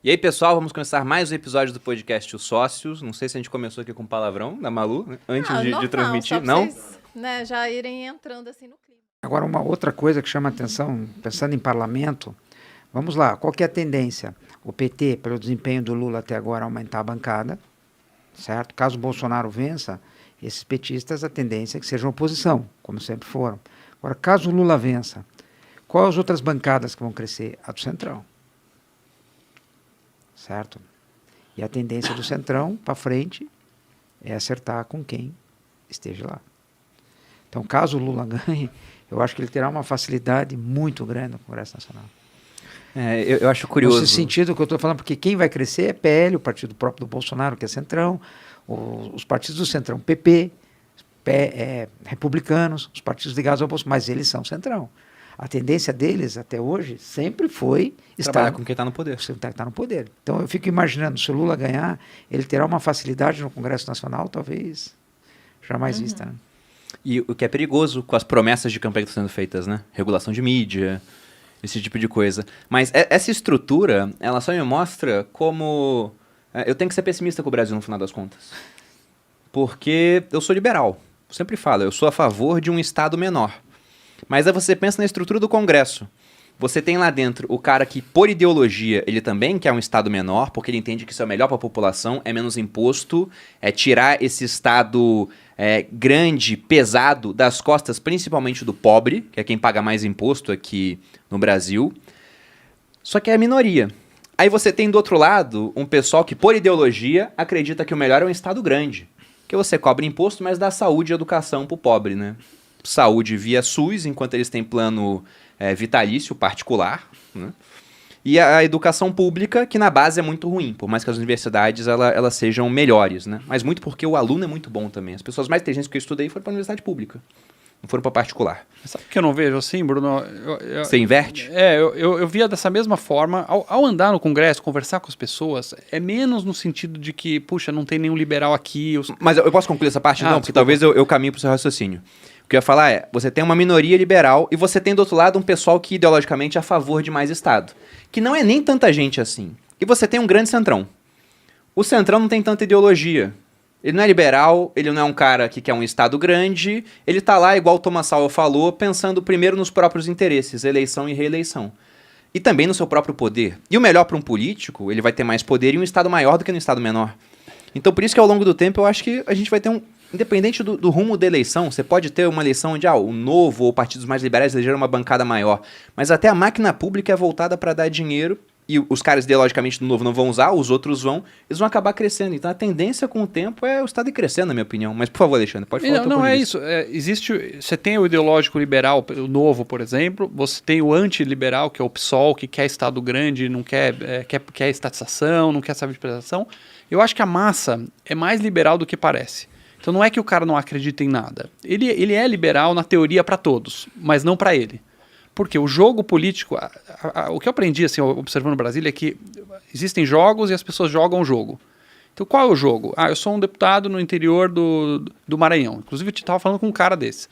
E aí, pessoal, vamos começar mais um episódio do podcast Os Sócios. Não sei se a gente começou aqui com palavrão da Malu, né? Antes de transmitir. Só não? vocês, né, já irem entrando assim no clima. Agora, uma outra coisa que chama a atenção, pensando em parlamento, vamos lá, qual que é a tendência? O PT, pelo desempenho do Lula até agora, aumentar a bancada, certo? Caso o Bolsonaro vença, esses petistas, a tendência é que sejam oposição, como sempre foram. Agora, caso o Lula vença, quais as outras bancadas que vão crescer? A do Centrão. Certo? E a tendência do Centrão para frente é acertar com quem esteja lá. Então, caso o Lula ganhe, eu acho que ele terá uma facilidade muito grande no Congresso Nacional. Eu acho curioso. Nesse sentido que eu estou falando, porque quem vai crescer é PL, o partido próprio do Bolsonaro, que é Centrão, os partidos do Centrão, PP, republicanos, os partidos ligados ao Bolsonaro, mas eles são Centrão. A tendência deles, até hoje, sempre foi trabalhar com quem está no poder. Está no poder. Então, eu fico imaginando, se o Lula ganhar, ele terá uma facilidade no Congresso Nacional, talvez jamais vista. Né? E o que é perigoso com as promessas de campanha que estão sendo feitas, né? Regulação de mídia, esse tipo de coisa. Mas essa estrutura, ela só me mostra como... eu tenho que ser pessimista com o Brasil, no final das contas. Porque eu sou liberal. Eu sempre falo, eu sou a favor de um Estado menor. Mas aí você pensa na estrutura do Congresso. Você tem lá dentro o cara que, por ideologia, ele também quer um Estado menor, porque ele entende que isso é melhor para a população, é menos imposto, é tirar esse Estado grande, pesado, das costas principalmente do pobre, que é quem paga mais imposto aqui no Brasil. Só que é a minoria. Aí você tem do outro lado um pessoal que, por ideologia, acredita que o melhor é um Estado grande. Que você cobra imposto, mas dá saúde e educação pro pobre, né? Saúde via SUS, enquanto eles têm plano vitalício particular, né? E a educação pública, que na base é muito ruim, por mais que as universidades elas sejam melhores, né? Mas muito porque o aluno é muito bom também. As pessoas mais inteligentes que eu estudei foram para a universidade pública, não foram para particular. Sabe o que eu não vejo assim, Bruno? Você inverte? Eu via dessa mesma forma. Ao andar no Congresso, conversar com as pessoas, é menos no sentido de que, puxa, não tem nenhum liberal aqui. Mas eu posso concluir essa parte? Não, porque talvez eu caminhe para o seu raciocínio. O que eu ia falar é, você tem uma minoria liberal e você tem do outro lado um pessoal que ideologicamente é a favor de mais Estado. Que não é nem tanta gente assim. E você tem um grande centrão. O centrão não tem tanta ideologia. Ele não é liberal, ele não é um cara que quer um Estado grande, ele tá lá, igual o Thomas Sowell falou, pensando primeiro nos próprios interesses, eleição e reeleição. E também no seu próprio poder. E o melhor para um político, ele vai ter mais poder em um Estado maior do que no Estado menor. Então por isso que ao longo do tempo eu acho que a gente vai ter independente do rumo da eleição, você pode ter uma eleição onde o Novo ou partidos mais liberais elegeram uma bancada maior, mas até a máquina pública é voltada para dar dinheiro e os caras ideologicamente do Novo não vão usar, os outros vão, eles vão acabar crescendo. Então a tendência com o tempo é o Estado ir crescendo, na minha opinião. Mas por favor, Alexandre, pode falar. Não é isso. Você tem o ideológico liberal, o Novo, por exemplo, você tem o antiliberal, que é o PSOL, que quer Estado grande, não quer estatização, não quer saber de prestação. Eu acho que a massa é mais liberal do que parece. Então não é que o cara não acredita em nada. Ele é liberal na teoria para todos, mas não para ele. Porque o jogo político, o que eu aprendi assim, observando Brasília é que existem jogos e as pessoas jogam o jogo. Então qual é o jogo? Eu sou um deputado no interior do Maranhão. Inclusive eu estava falando com um cara desse.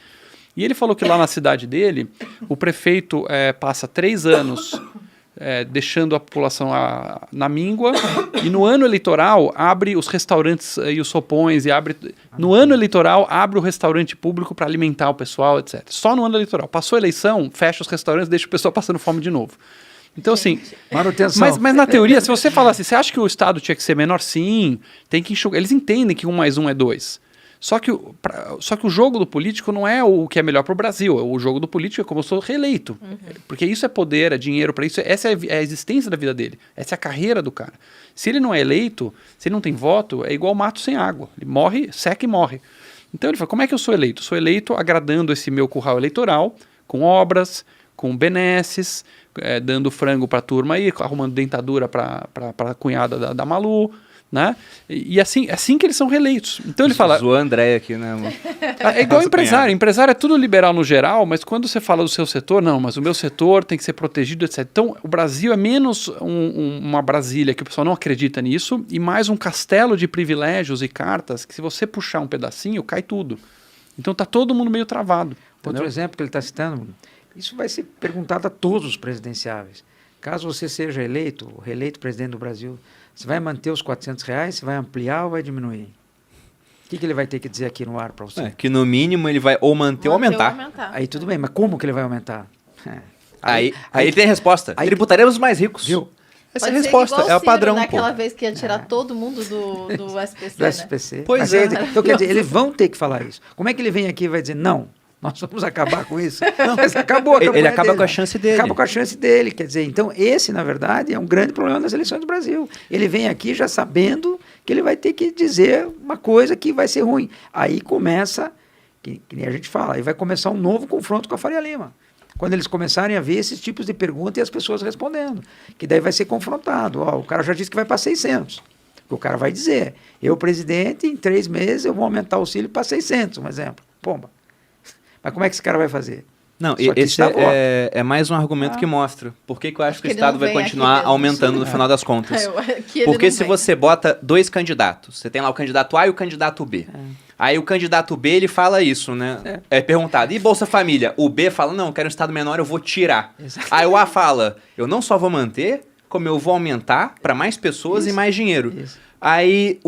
E ele falou que lá na cidade dele, o prefeito passa 3 anos... deixando a população na míngua, e no ano eleitoral abre os restaurantes e os sopões, no ano eleitoral abre o restaurante público para alimentar o pessoal, etc. Só no ano eleitoral. Passou a eleição, fecha os restaurantes, deixa o pessoal passando fome de novo. Então, assim, manutenção. Mas na teoria, se você falar assim, você acha que o Estado tinha que ser menor? Sim, tem que enxugar. Eles entendem que 1 mais 1 é 2. Só que o jogo do político não é o que é melhor para o Brasil. O jogo do político é como eu sou reeleito. Porque isso é poder, é dinheiro para isso. Essa é a existência da vida dele. Essa é a carreira do cara. Se ele não é eleito, se ele não tem voto, é igual mato sem água. Ele morre, seca e morre. Então ele fala, como é que eu sou eleito? Sou eleito agradando esse meu curral eleitoral, com obras, com benesses, dando frango para a turma aí, arrumando dentadura para a cunhada da Malu, né? E assim que eles são reeleitos. Então ele fala... Zoou a André aqui, né, amor? É igual empresário. Empresário é tudo liberal no geral, mas quando você fala do seu setor, não, mas o meu setor tem que ser protegido, etc. Então o Brasil é menos uma Brasília, que o pessoal não acredita nisso, e mais um castelo de privilégios e cartas, que se você puxar um pedacinho, cai tudo. Então tá todo mundo meio travado. Outro exemplo que ele está citando, isso vai ser perguntado a todos os presidenciáveis. Caso você seja eleito, reeleito presidente do Brasil, você vai manter os R$400, você vai ampliar ou vai diminuir? O que ele vai ter que dizer aqui no ar para você? Que no mínimo ele vai ou manter ou aumentar. Aí tudo bem, mas como que ele vai aumentar? Aí tem a resposta. Tributaremos os mais ricos. Viu? Essa é a resposta, é o padrão, pô. Naquela vez que ia tirar todo mundo do SPC, Do né? SPC. Pois Mas é. Então, quer dizer, eles vão ter que falar isso. Como é que ele vem aqui e vai dizer, não, nós vamos acabar com isso? Não, mas acabou a campanha Ele acaba dele. com a chance dele. Acaba com a chance dele. Quer dizer, então esse, na verdade, é um grande problema das eleições do Brasil. Ele vem aqui já sabendo que ele vai ter que dizer uma coisa que vai ser ruim. Aí começa, que nem a gente fala, aí vai começar um novo confronto com a Faria Lima. Quando eles começarem a ver esses tipos de perguntas e as pessoas respondendo. Que daí vai ser confrontado. Ó, o cara já disse que vai para 600. O cara vai dizer, eu, presidente, em 3 meses eu vou aumentar o auxílio para 600, um exemplo. Pomba. Mas como é que esse cara vai fazer? Não, Só que esse está voto. é mais um argumento que mostra por que eu acho que o ele Estado não vai vem aqui continuar mesmo. aumentando no final das contas. Porque se você bota 2 candidatos, você tem lá o candidato A e o candidato B. Aí o candidato B, ele fala isso, né? É perguntado, e Bolsa Família? O B fala, não, eu quero um Estado menor, eu vou tirar. Exato. Aí o A fala, eu não só vou manter, como eu vou aumentar para mais pessoas e mais dinheiro. Isso. Aí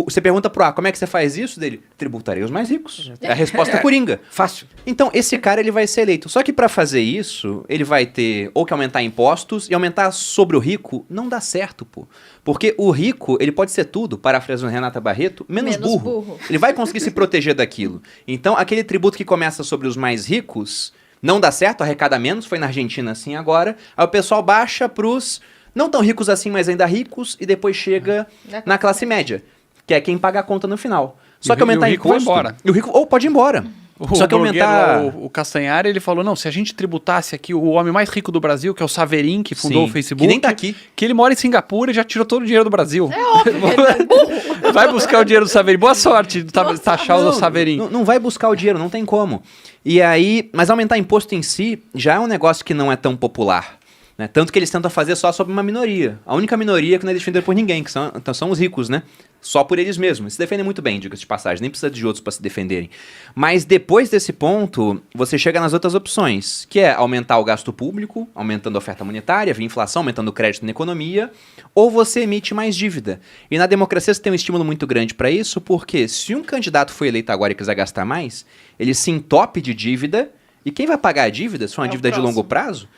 você pergunta pro A, como é que você faz isso? Dele, tributarei os mais ricos. É a resposta coringa. Fácil. Então, esse cara ele vai ser eleito. Só que para fazer isso, ele vai ter ou que aumentar impostos, e aumentar sobre o rico não dá certo, pô. Porque o rico, ele pode ser tudo, parafraseando Renata Barreto, menos burro. Ele vai conseguir se proteger daquilo. Então, aquele tributo que começa sobre os mais ricos, não dá certo, arrecada menos, foi na Argentina assim agora. Aí o pessoal baixa pros não tão ricos assim, mas ainda ricos, e depois chega na classe média, que é quem paga a conta no final. Só que aumentar rico vai imposto... embora. E o rico pode ir embora. Só que aumentar... O Castanhari, ele falou, não, se a gente tributasse aqui o homem mais rico do Brasil, que é o Saverin, que fundou Sim, o Facebook... que nem tá aqui. Que ele mora em Singapura e já tirou todo o dinheiro do Brasil. É óbvio que ele é burro. Vai buscar o dinheiro do Saverin. Boa sorte de taxar o Saverin. Não vai buscar o dinheiro, não tem como. E aí... Mas aumentar imposto em si já é um negócio que não é tão popular. Né? Tanto que eles tentam fazer só sobre uma minoria. A única minoria que não é defendida por ninguém, que são os ricos, né? Só por eles mesmos. Se defendem muito bem, diga-se de passagem. Nem precisa de outros para se defenderem. Mas depois desse ponto, você chega nas outras opções, que é aumentar o gasto público, aumentando a oferta monetária, via inflação, aumentando o crédito na economia, ou você emite mais dívida. E na democracia você tem um estímulo muito grande para isso, porque se um candidato foi eleito agora e quiser gastar mais, ele se entope de dívida, e quem vai pagar a dívida, se for uma dívida de longo prazo,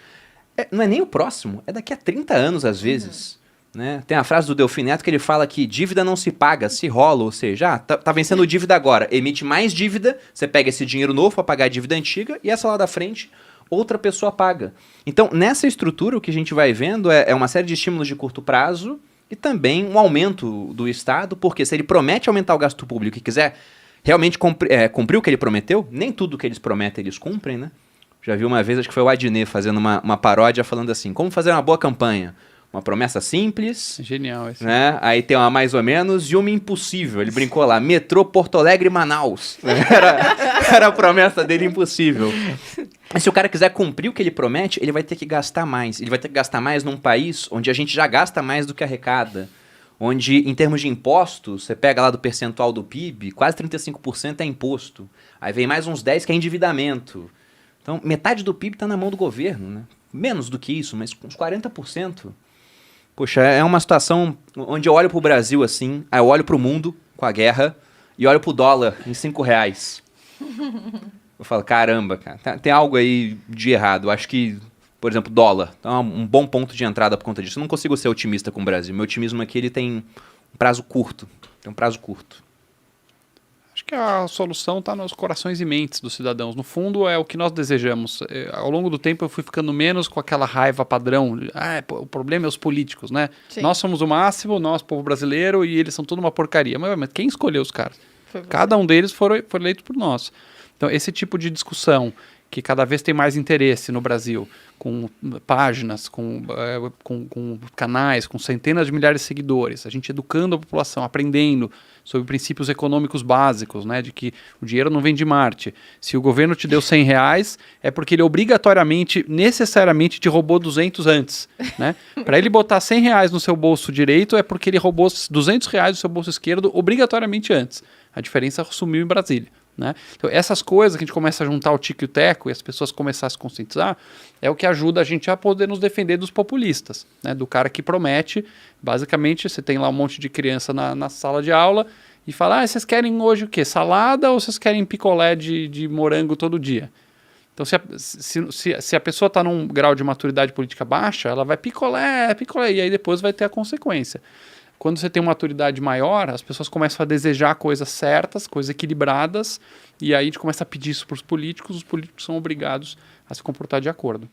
não é nem o próximo, é daqui a 30 anos às vezes. Né? Tem a frase do Delfim Neto que ele fala que dívida não se paga, se rola, ou seja, tá vencendo dívida agora, emite mais dívida, você pega esse dinheiro novo para pagar a dívida antiga e essa lá da frente outra pessoa paga. Então, nessa estrutura, o que a gente vai vendo é uma série de estímulos de curto prazo e também um aumento do Estado, porque se ele promete aumentar o gasto público e quiser realmente cumprir o que ele prometeu, nem tudo que eles prometem eles cumprem, né? Já vi uma vez, acho que foi o Adnet fazendo uma paródia falando assim, como fazer uma boa campanha? Uma promessa simples. Genial esse. Né? Aí tem uma mais ou menos e uma impossível. Ele brincou lá, metrô Porto Alegre e Manaus. Era a promessa dele impossível. Mas se o cara quiser cumprir o que ele promete, ele vai ter que gastar mais. Ele vai ter que gastar mais num país onde a gente já gasta mais do que arrecada. Onde, em termos de impostos, você pega lá do percentual do PIB, quase 35% é imposto. Aí vem mais uns 10% que é endividamento. Então, metade do PIB está na mão do governo, né? Menos do que isso, mas uns 40%. Poxa, é uma situação onde eu olho pro Brasil assim, aí eu olho pro mundo com a guerra e olho pro dólar em R$5. Eu falo, caramba, cara, tem algo aí de errado. Eu acho que, por exemplo, dólar, é um bom ponto de entrada por conta disso. Eu não consigo ser otimista com o Brasil. Meu otimismo aqui ele tem um prazo curto. Acho que a solução está nos corações e mentes dos cidadãos. No fundo, é o que nós desejamos. Ao longo do tempo, eu fui ficando menos com aquela raiva padrão. O problema é os políticos, né? Sim. Nós somos o máximo, nós, povo brasileiro, e eles são tudo uma porcaria. Mas quem escolheu os caras? Cada um deles foi eleito por nós. Então, esse tipo de discussão, que cada vez tem mais interesse no Brasil, com páginas, com canais, com centenas de milhares de seguidores, a gente educando a população, aprendendo sobre princípios econômicos básicos, né, de que o dinheiro não vem de Marte. Se o governo te deu R$100, é porque ele obrigatoriamente, necessariamente, te roubou 200 antes. Né? Para ele botar R$100 no seu bolso direito, é porque ele roubou R$200 do seu bolso esquerdo obrigatoriamente antes. A diferença sumiu em Brasília. né? Então, essas coisas que a gente começa a juntar o tico e o teco e as pessoas começam a se conscientizar, é o que ajuda a gente a poder nos defender dos populistas, né? Do cara que promete, basicamente, você tem lá um monte de criança na sala de aula e fala, vocês querem hoje o quê? Salada ou vocês querem picolé de morango todo dia? Então, se a pessoa está num grau de maturidade política baixa, ela vai picolé, e aí depois vai ter a consequência. Quando você tem uma maturidade maior, as pessoas começam a desejar coisas certas, coisas equilibradas, e aí a gente começa a pedir isso para os políticos são obrigados a se comportar de acordo.